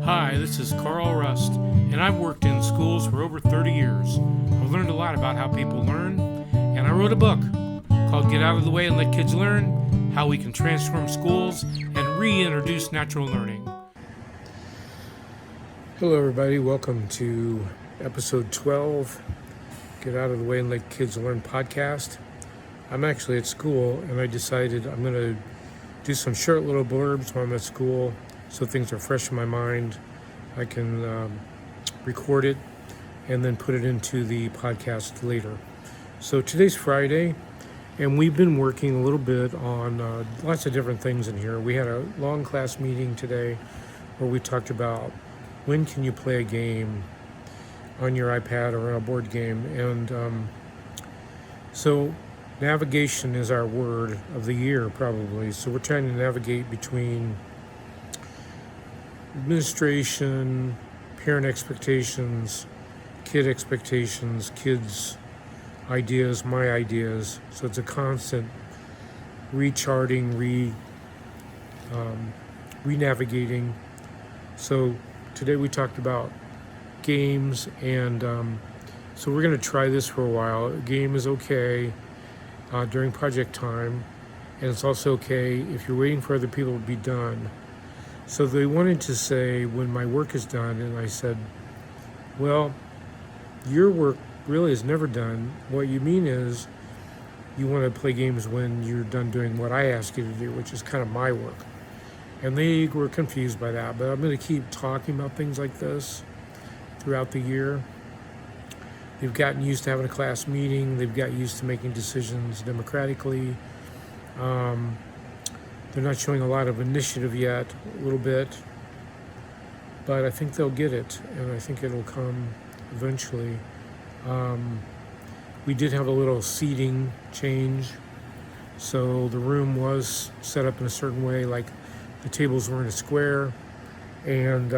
Hi, this is Carl Rust, and I've worked in schools for over 30 years. I've learned a lot about how people learn, and I wrote a book called Get Out of the Way and Let Kids Learn: How We Can Transform Schools and Reintroduce Natural Learning. Hello, everybody. Welcome to episode 12, Get Out of the Way and Let Kids Learn podcast. I'm actually at school, and I decided I'm going to do some short little blurbs while I'm at school so things are fresh in my mind. I can record it and then put it into the podcast later. So today's Friday, and we've been working a little bit on lots of different things in here. We had a long class meeting today where we talked about when can you play a game on your iPad or on a board game. And so navigation is our word of the year, probably. So we're trying to navigate between administration, parent expectations, kid expectations, kids' ideas, my ideas. So it's a constant recharting, re-navigating. So today we talked about games, and so we're going to try this for a while. A game is okay during project time, and it's also okay if you're waiting for other people to be done. So they wanted to say when my work is done, and I said, well, your work really is never done. What you mean is you want to play games when you're done doing what I asked you to do, which is kind of my work. And they were confused by that, but I'm going to keep talking about things like this throughout the year. They've gotten used to having a class meeting. They've got used to making decisions democratically. They're not showing a lot of initiative yet, a little bit, but I think they'll get it, and I think it'll come eventually. We did have a little seating change, so the room was set up in a certain way, like the tables were in a square, and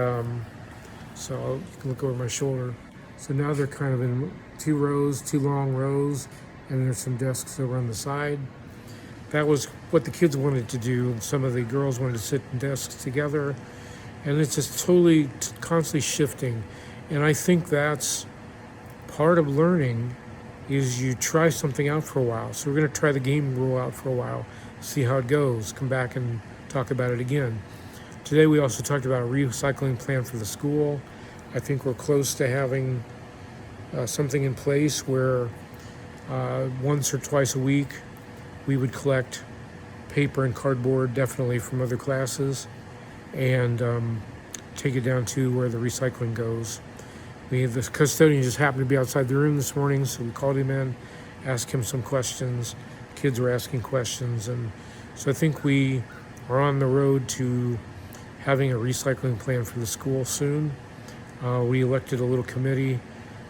so you can look over my shoulder. So now they're kind of in two long rows, and there's some desks over on the side. That was what the kids wanted to do. Some of the girls wanted to sit in desks together, and it's just totally constantly shifting. And I think that's part of learning, is you try something out for a while. So we're going to try the game rule out for a while, see how it goes, come back and talk about it again. Today we also talked about a recycling plan for the school. I think we're close to having something in place where once or twice a week we would collect paper and cardboard, definitely from other classes, and take it down to where the recycling goes. The custodian just happened to be outside the room this morning, so we called him in, asked him some questions. Kids were asking questions, and so I think we are on the road to having a recycling plan for the school soon. We elected a little committee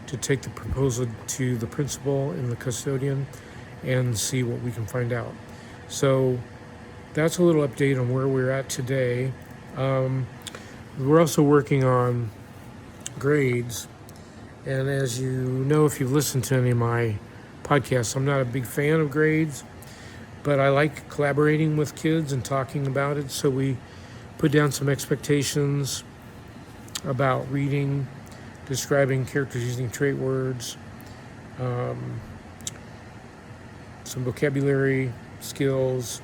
to take the proposal to the principal and the custodian and see what we can find out. So that's a little update on where we're at today. We're also working on grades, and as you know, if you've listened to any of my podcasts, I'm not a big fan of grades, but I like collaborating with kids and talking about it. So we put down some expectations about reading, describing characters using trait words, some vocabulary skills,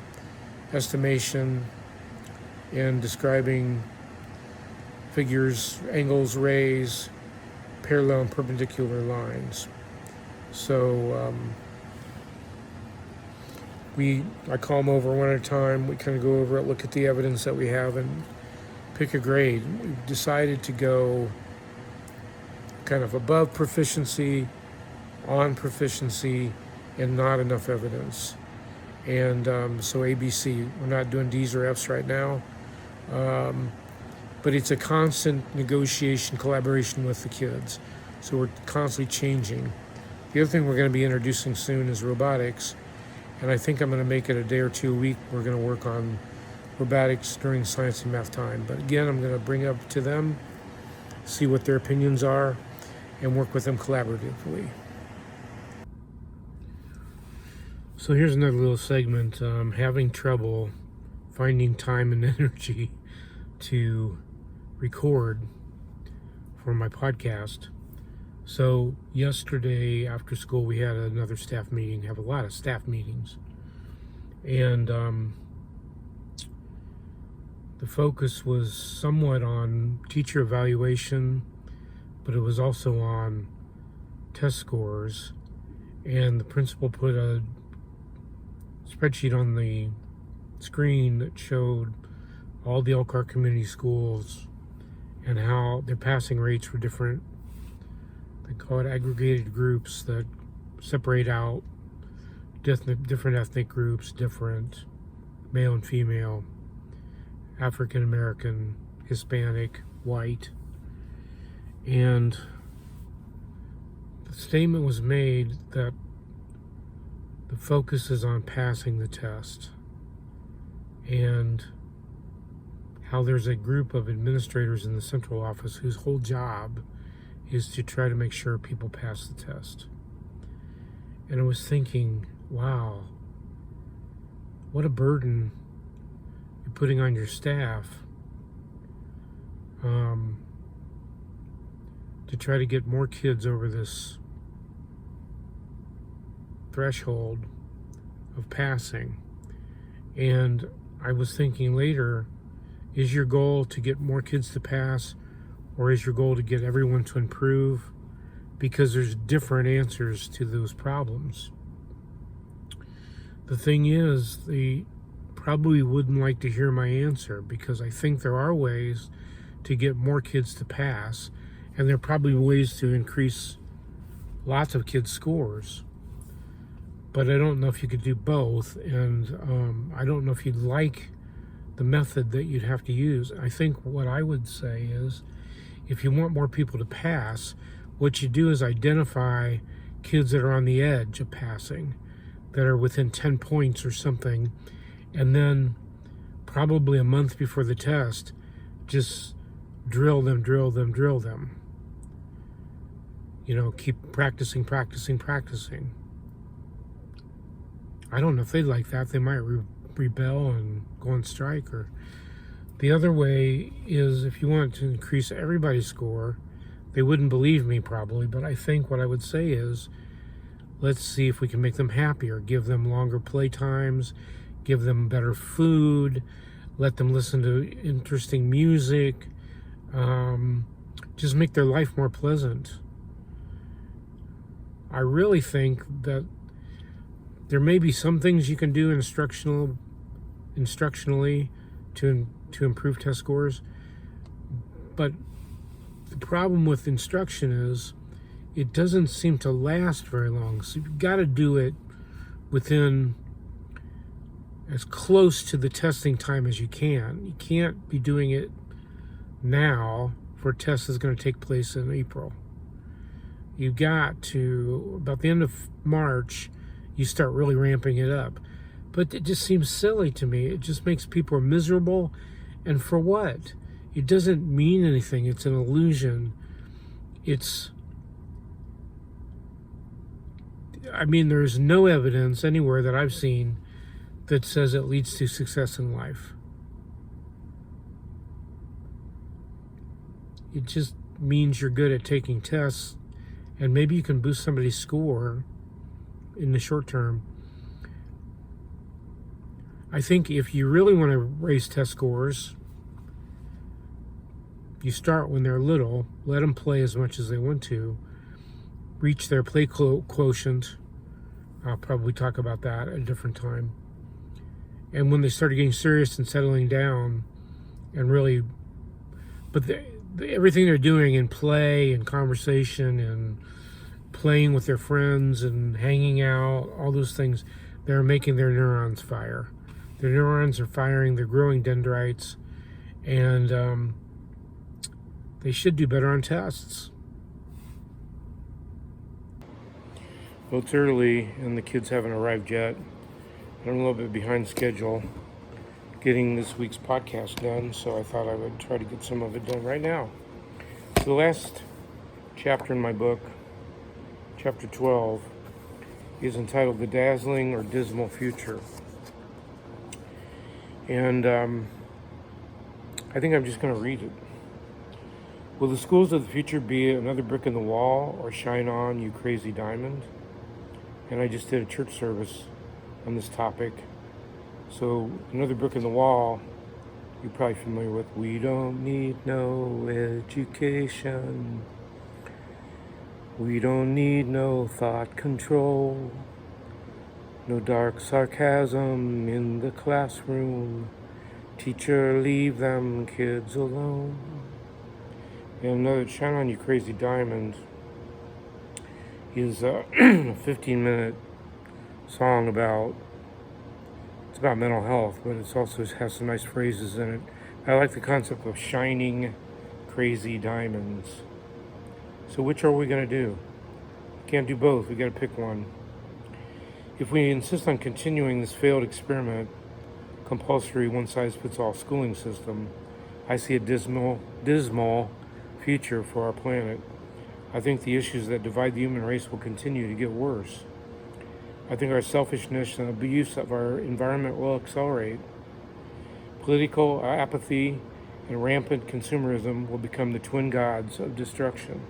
estimation, and describing figures, angles, rays, parallel and perpendicular lines. So I call them over one at a time. We kind of go over it, look at the evidence that we have, and pick a grade. We've decided to go kind of above proficiency, on proficiency, and not enough evidence. And so ABC, we're not doing D's or F's right now, but it's a constant negotiation, collaboration with the kids. So we're constantly changing. The other thing we're going to be introducing soon is robotics, and I think I'm going to make it a day or two a week. We're going to work on robotics during science and math time. But again, I'm going to bring it up to them, see what their opinions are, and work with them collaboratively. So here's another little segment. Having trouble finding time and energy to record for my podcast. So yesterday after school we had another staff meeting. Have a lot of staff meetings, and the focus was somewhat on teacher evaluation, but it was also on test scores. And the principal put a spreadsheet on the screen that showed all the Elkhart Community Schools and how their passing rates were different. They call it aggregated groups that separate out different ethnic groups, different male and female, African American, Hispanic, white. And the statement was made that the focus is on passing the test, and how there's a group of administrators in the central office whose whole job is to try to make sure people pass the test. And I was thinking, wow, what a burden you're putting on your staff to try to get more kids over this threshold of passing. And I was thinking later, is your goal to get more kids to pass, or is your goal to get everyone to improve? Because there's different answers to those problems. The thing is, they probably wouldn't like to hear my answer, because I think there are ways to get more kids to pass, and there are probably ways to increase lots of kids' scores. But I don't know if you could do both, and I don't know if you'd like the method that you'd have to use. I think what I would say is, if you want more people to pass, what you do is identify kids that are on the edge of passing, that are within 10 points or something, and then probably a month before the test, just drill them. You know, keep practicing. I don't know if they like that. They might rebel and go on strike. Or the other way is, if you want to increase everybody's score, they wouldn't believe me probably, but I think what I would say is, let's see if we can make them happier. Give them longer play times, give them better food, let them listen to interesting music, just make their life more pleasant. I really think that there may be some things you can do instructionally to improve test scores, but the problem with instruction is it doesn't seem to last very long. So you've got to do it within as close to the testing time as you can. You can't be doing it now for a test that's going to take place in April. You've got to, about the end of March, you start really ramping it up. But it just seems silly to me. It just makes people miserable. And for what? It doesn't mean anything. It's an illusion. There's no evidence anywhere that I've seen that says it leads to success in life. It just means you're good at taking tests, and maybe you can boost somebody's score in the short term. I think if you really want to raise test scores, you start when they're little, let them play as much as they want to, reach their play quotient. I'll probably talk about that at a different time. And when they started getting serious and settling down, and really, but everything they're doing in play and conversation and playing with their friends and hanging out, all those things, they're making their neurons fire. Their neurons are firing, they're growing dendrites, and they should do better on tests. Well, it's early and the kids haven't arrived yet. I'm a little bit behind schedule getting this week's podcast done, so I thought I would try to get some of it done right now. So the last chapter in my book, chapter 12, is entitled The Dazzling or Dismal Future. And I think I'm just going to read it. Will the schools of the future be another brick in the wall or shine on, you crazy diamond? And I just did a church service on this topic. So another brick in the wall, you're probably familiar with. We don't need no education. We don't need no thought control. No dark sarcasm in the classroom. Teacher, leave them kids alone. And another Shine On You Crazy Diamond is a 15-minute song it's about mental health, but it also has some nice phrases in it. I like the concept of shining crazy diamonds. So which are we going to do? Can't do both. We got to pick one. If we insist on continuing this failed experiment, compulsory one-size-fits-all schooling system, I see a dismal future for our planet. I think the issues that divide the human race will continue to get worse. I think our selfishness and abuse of our environment will accelerate. Political apathy and rampant consumerism will become the twin gods of destruction.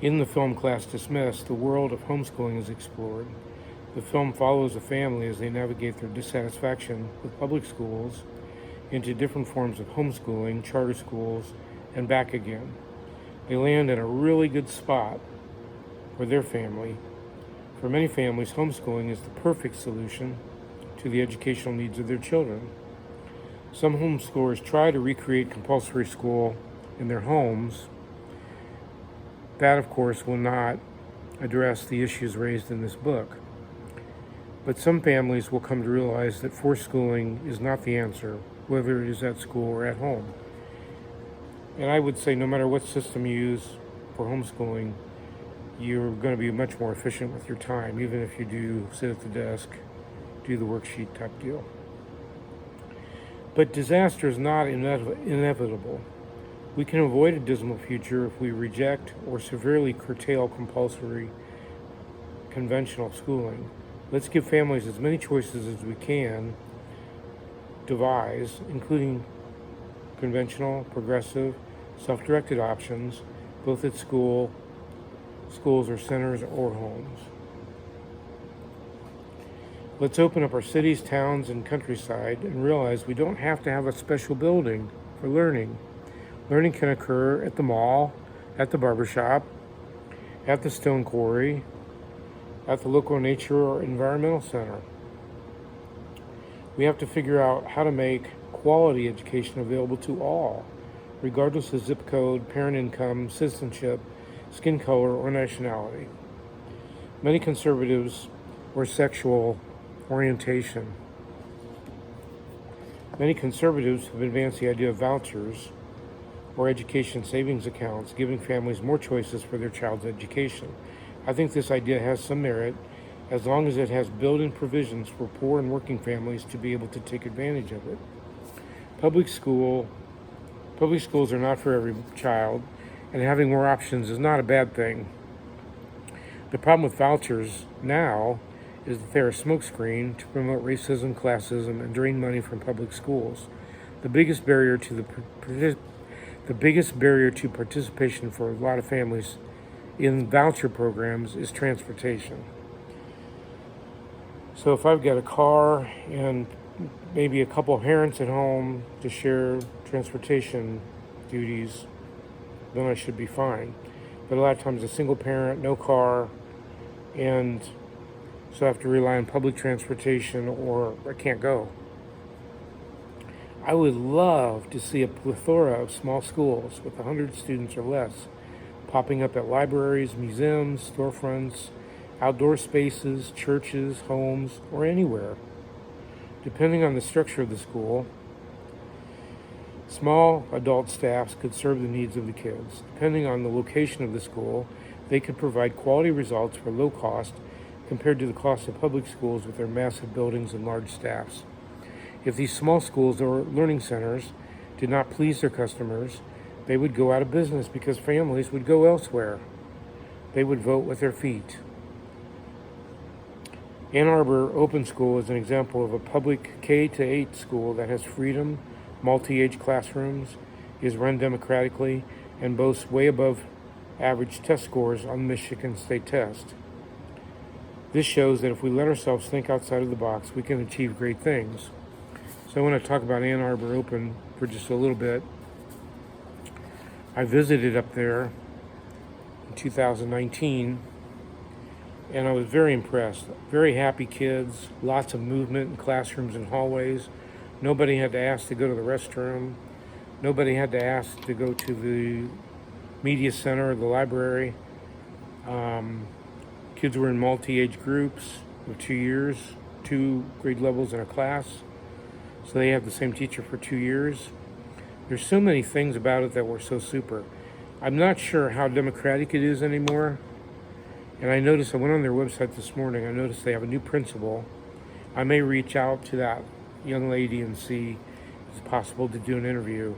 In the film Class Dismissed, the world of homeschooling is explored. The film follows a family as they navigate their dissatisfaction with public schools into different forms of homeschooling, charter schools, and back again. They land in a really good spot for their family. For many families, homeschooling is the perfect solution to the educational needs of their children. Some homeschoolers try to recreate compulsory school in their homes. That, of course, will not address the issues raised in this book. But some families will come to realize that forced schooling is not the answer, whether it is at school or at home. And I would say no matter what system you use for homeschooling, you're going to be much more efficient with your time, even if you do sit at the desk, do the worksheet type deal. But disaster is not inevitable. We can avoid a dismal future if we reject or severely curtail compulsory conventional schooling. Let's give families as many choices as we can devise, including conventional, progressive, self-directed options, both at schools or centers or homes. Let's open up our cities, towns, and countryside and realize we don't have to have a special building for learning. Learning can occur at the mall, at the barbershop, at the stone quarry, at the local nature or environmental center. We have to figure out how to make quality education available to all, regardless of zip code, parent income, citizenship, skin color, or nationality. Many conservatives or sexual orientation. Many conservatives have advanced the idea of vouchers or education savings accounts, giving families more choices for their child's education. I think this idea has some merit as long as it has built-in provisions for poor and working families to be able to take advantage of it. Public schools are not for every child, and having more options is not a bad thing. The problem with vouchers now is that they're a smokescreen to promote racism, classism, and drain money from public schools. The biggest barrier to participation for a lot of families in voucher programs is transportation. So if I've got a car and maybe a couple of parents at home to share transportation duties, then I should be fine. But a lot of times a single parent, no car, and so I have to rely on public transportation or I can't go. I would love to see a plethora of small schools with 100 students or less popping up at libraries, museums, storefronts, outdoor spaces, churches, homes, or anywhere. Depending on the structure of the school, small adult staffs could serve the needs of the kids. Depending on the location of the school, they could provide quality results for low cost compared to the cost of public schools with their massive buildings and large staffs. If these small schools or learning centers did not please their customers, they would go out of business because families would go elsewhere. They would vote with their feet. Ann Arbor Open School is an example of a public K-8 school that has freedom, multi-age classrooms, is run democratically and boasts way above average test scores on the Michigan State test. This shows that if we let ourselves think outside of the box, we can achieve great things. So I want to talk about Ann Arbor Open for just a little bit. I visited up there in 2019, and I was very impressed. Very happy kids, lots of movement in classrooms and hallways. Nobody had to ask to go to the restroom. Nobody had to ask to go to the media center or the library. Kids were in multi-age groups of 2 years, 2 grade levels in a class. So they had the same teacher for 2 years. There's so many things about it that were so super. I'm not sure how democratic it is anymore. And I noticed, I went on their website this morning, I noticed they have a new principal. I may reach out to that young lady and see if it's possible to do an interview,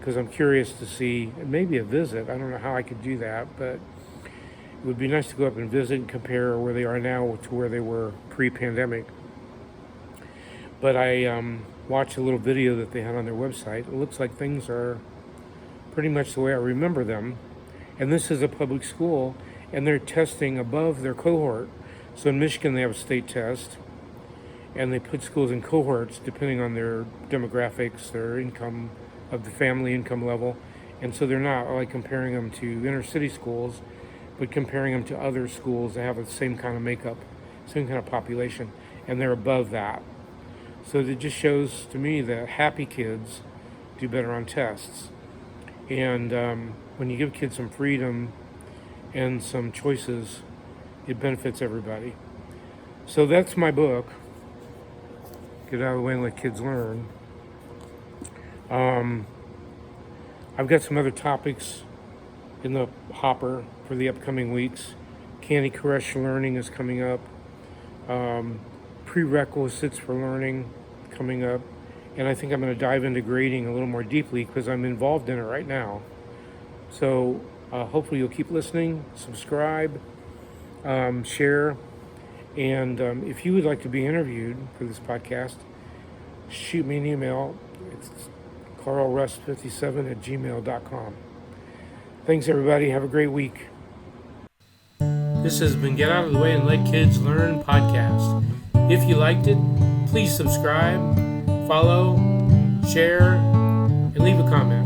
because I'm curious to see, maybe a visit. I don't know how I could do that, but it would be nice to go up and visit and compare where they are now to where they were pre-pandemic. But I watched a little video that they had on their website. It looks like things are pretty much the way I remember them. And this is a public school, and they're testing above their cohort. So in Michigan, they have a state test, and they put schools in cohorts depending on their demographics, their income, of the family income level. And so they're not like comparing them to inner city schools, but comparing them to other schools that have the same kind of makeup, same kind of population, and they're above that. So it just shows to me that happy kids do better on tests. And when you give kids some freedom and some choices, it benefits everybody. So that's my book, Get Out of the Way and Let Kids Learn. I've got some other topics in the hopper for the upcoming weeks. Candy Crush Learning is coming up. Prerequisites for learning coming up. And I think I'm going to dive into grading a little more deeply because I'm involved in it right now. So hopefully you'll keep listening, subscribe, share. And if you would like to be interviewed for this podcast, shoot me an email. It's carlrust57@gmail.com. Thanks, everybody. Have a great week. This has been Get Out of the Way and Let Kids Learn podcast. If you liked it, please subscribe, follow, share, and leave a comment.